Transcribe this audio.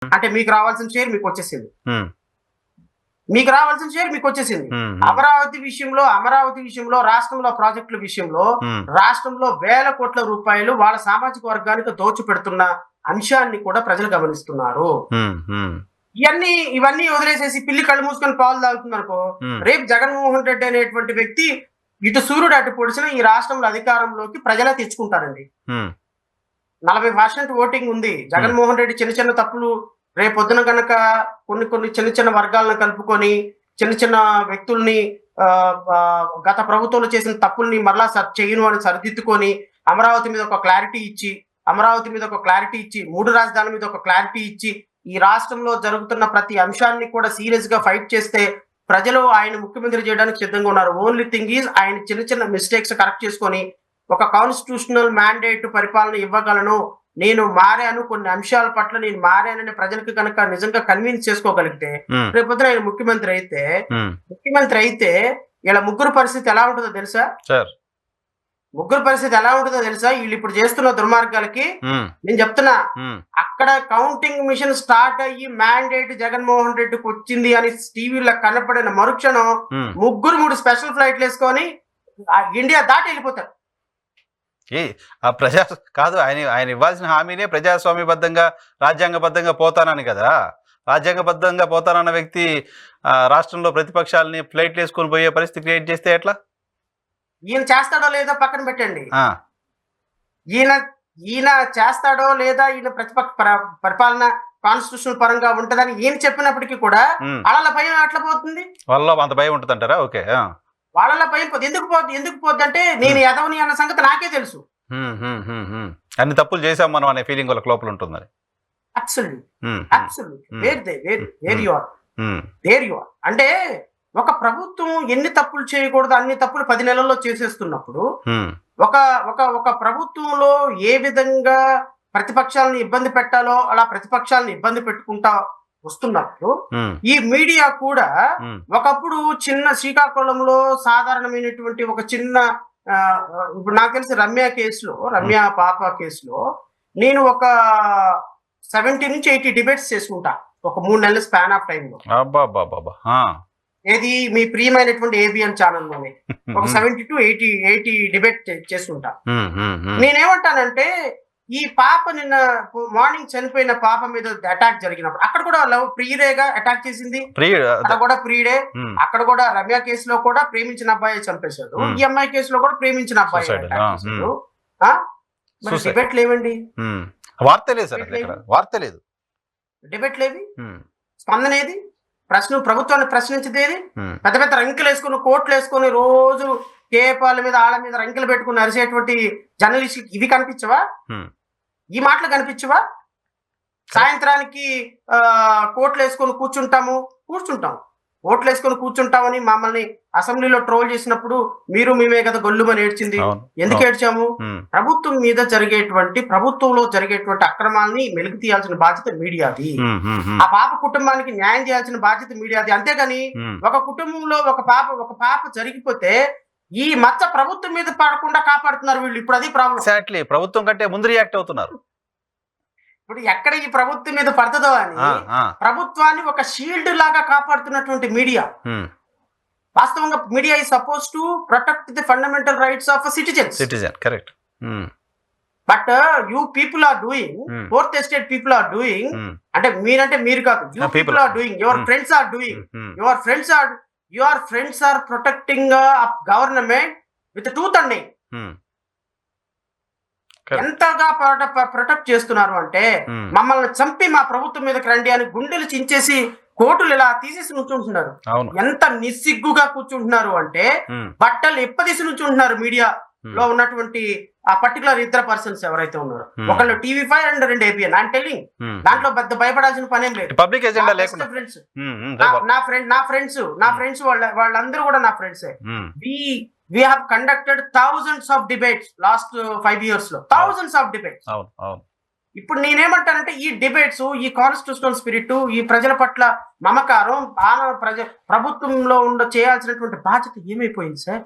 అంటే మీకు రావాల్సిన షేర్ మీకు వచ్చేసింది. మీకు రావాల్సిన షేర్ మీకు వచ్చేసింది. అమరావతి విషయంలో రాష్ట్రంలో ప్రాజెక్టుల విషయంలో రాష్ట్రంలో వేల కోట్ల రూపాయలు వాళ్ళ సామాజిక వర్గానికి దోచిపెడుతున్న అంశాన్ని కూడా ప్రజలు గమనిస్తున్నారు. ఇవన్నీ వదిలేసేసి పిల్లి కళ్ళు మూసుకొని పాలు తాగుతుందనుకో, రేపు జగన్మోహన్ రెడ్డి అనేటువంటి వ్యక్తి ఇటు సూర్యుడు అటు పొడిచిన ఈ రాష్ట్రంలో అధికారంలోకి ప్రజలే తెచ్చుకుంటారండి. 40% ఓటింగ్ ఉంది. జగన్మోహన్ రెడ్డి చిన్న చిన్న తప్పులు రేపొద్దున కనుక కొన్ని చిన్న వర్గాలను కలుపుకొని చిన్న వ్యక్తుల్ని గత ప్రభుత్వంలో చేసిన తప్పుల్ని మరలా చేయను అని సరిదిద్దుకొని అమరావతి మీద ఒక క్లారిటీ ఇచ్చి 3 రాజధానుల మీద ఒక క్లారిటీ ఇచ్చి ఈ రాష్ట్రంలో జరుగుతున్న ప్రతి అంశాన్ని కూడా సీరియస్ గా ఫైట్ చేస్తే ప్రజలు ఆయన ముఖ్యమంత్రి చేయడానికి సిద్ధంగా ఉన్నారు. ఓన్లీ థింగ్ ఈజ్ ఆయన చిన్న మిస్టేక్స్ కరెక్ట్ చేసుకొని ఒక కాన్స్టిట్యూషనల్ మ్యాండేట్ పరిపాలన ఇవ్వగలను, నేను మారాను, కొన్ని అంశాల పట్ల నేను మారానని ప్రజలకు కనుక నిజంగా కన్విన్స్ చేసుకోగలిగితే రేపొద్దున ఆయన ముఖ్యమంత్రి అయితే ఇలా ముగ్గురు పరిస్థితి ఎలా ఉంటుందో తెలుసా? వీళ్ళు ఇప్పుడు చేస్తున్న దుర్మార్గాలకి నేను చెప్తున్నా, అక్కడ కౌంటింగ్ మిషన్ స్టార్ట్ అయ్యి మ్యాండేట్ జగన్మోహన్ రెడ్డికి వచ్చింది అని టీవీలో కనపడిన మరుక్షణం 3 స్పెషల్ ఫ్లైట్లు వేసుకొని ఇండియా దాటి వెళ్ళిపోతారు. కాదు, ఆయన ఇవ్వాల్సిన హామీనే ప్రజాస్వామ్యబద్ధంగా రాజ్యాంగబద్ధంగా పోతానని కదా. రాజ్యాంగబద్ధంగా పోతానన్న వ్యక్తి రాష్ట్రంలో ప్రతిపక్షాలని ఫ్లైట్లు వేసుకొని పోయే పరిస్థితి క్రియేట్ చేస్తే ఎట్లా? ఈయన చేస్తాడో లేదో పక్కన పెట్టండి. ఈయన చేస్తాడో లేదా, ఈయన ప్రతిపక్ష పరిపాలన కాన్స్టిట్యూషన్ పరంగా ఉంటదని ఈయన చెప్పినప్పటికీ కూడా వాళ్ళ భయం ఎట్లా పోతుంది? వాళ్ళ అంత భయం ఉంటుంది అంటారా? ఓకే, వాళ్ళ భయం ఎందుకు పోద్ది అంటే నేను ఎదవని అన్న సంగతి నాకే తెలుసు. అన్ని తప్పులు చేసాం మనం అనే ఫీలింగ్ వాళ్ళకి లోపల ఉంటుంది. అంటే ఒక ప్రభుత్వం ఎన్ని తప్పులు చేయకూడదు అన్ని తప్పులు 10 నెలల్లో చేసేస్తున్నప్పుడు ఒక ప్రభుత్వంలో ఏ విధంగా ప్రతిపక్షాలను ఇబ్బంది పెట్టాలో అలా ప్రతిపక్షాలను ఇబ్బంది పెట్టుకుంటా వస్తున్నప్పుడు ఈ మీడియా కూడా ఒకప్పుడు చిన్న శ్రీకాకుళంలో సాధారణమైనటువంటి ఒక చిన్న ఇప్పుడు నాకు తెలిసి రమ్య పాప కేసులో నేను ఒక 70 నుంచి 80 డిబేట్స్ చేసుకుంటా ఒక 3 నెలల స్పాన్ ఆఫ్ టైంలో. ఏది మీ ప్రియమైనటువంటి ఏబిఎన్ ఛానల్లోనే ఒక 70 to 80 డిబేట్ చేసుకుంటా. నేనేమంటానంటే ఈ పాప నిన్న మార్నింగ్ చనిపోయిన పాప మీద అటాక్ జరిగినప్పుడు అక్కడ కూడా లవ్ ప్రియుడేగా అటాక్ చేసింది, అక్కడ కూడా ప్రియుడే. అక్కడ కూడా రమ్య కేసులో కూడా ప్రేమించిన అబ్బాయి చంపేశాడు, ఈ అమ్మాయి కేసులో కూడా ప్రేమించిన అబ్బాయి అటాక్ చేశాడు. డిబేట్ లేవండి, డిబేట్ లేవి, స్పందన ఏది? ప్రభుత్వాన్ని ప్రశ్నించేది పెద్ద పెద్ద రంకెలు వేసుకుని కోట్లు వేసుకొని రోజు కేపాల మీద ఆళ్ళ మీద రంకెలు పెట్టుకుని అరిసేటువంటి జర్నలిస్ట్ ఇవి కనిపించవా? ఈ మాటలు కనిపించవా? సాయంత్రానికి కోట్లు వేసుకొని ఓట్లు వేసుకొని కూర్చుంటామని మమ్మల్ని అసెంబ్లీలో ట్రోల్ చేసినప్పుడు మీరు మేమే కదా గొల్లుమని ఏడ్చింది. ఎందుకు ఏడ్చాము? ప్రభుత్వంలో జరిగేటువంటి అక్రమాలని మెలుగు తీయాల్సిన బాధ్యత మీడియాది. ఆ పాప కుటుంబానికి న్యాయం చేయాల్సిన బాధ్యత మీడియాది. అంతేగాని ఒక కుటుంబంలో ఒక పాప జరిగిపోతే ఈ మచ్చ ప్రభుత్వం మీద పడకుండా కాపాడుతున్నారు వీళ్ళు. ఇప్పుడు అది ప్రాబ్లం. ప్రభుత్వం కంటే ముందు రియాక్ట్ అవుతున్నారు. ఇప్పుడు ఎక్కడ ఈ ప్రభుత్వం మీద పడుతుందో అని ప్రభుత్వాన్ని ఒక షీల్డ్ లాగా కాపాడుతున్నటువంటి మీడియా. వాస్తవంగా media is suppose to protect the fundamental rights of citizen. Correct. But you people are doing, fourth estate people are doing, అంటే మీరు కాదు, you people are doing, your friends are doing, your friends are protecting government with tooth and nail. ఎంతగా protect చేస్తున్నారు అంటే మమ్మల్ని చంపి మా ప్రభుత్వం మీదకి రండి అని గుండెలు చించేసి కోర్టులు ఇలా తీసేసి నుంచుంటున్నారు. ఎంత నిస్సిగ్గుగా కూర్చుంటున్నారు అంటే బట్టలు ఎప్పదీసి నుంచుంటున్నారు మీడియాలో ఉన్నటువంటి ఆ పర్టికులర్ ఇద్దరు పర్సన్స్ ఎవరైతే ఉన్నారో, ఒకళ్ళు TV5 and 2 ABN. I'm telling, దాంట్లో పెద్ద భయపడాల్సిన పనేం లేదు. పబ్లిక్ ఎజెండా లేకుండా నా ఫ్రెండ్స్ వాళ్ళందరూ కూడా నా ఫ్రెండ్సే. We have conducted thousands of debates last 5 years లో, thousands of debates. ఇప్పుడు నేనేమంటానంటే ఈ డిబేట్స్, ఈ కాన్స్టిట్యూషనల్ స్పిరిట్, ఈ ప్రజల పట్ల మమకారం ప్రభుత్వంలో చేయాల్సినటువంటి బాధ్యత ఏమైపోయింది సార్?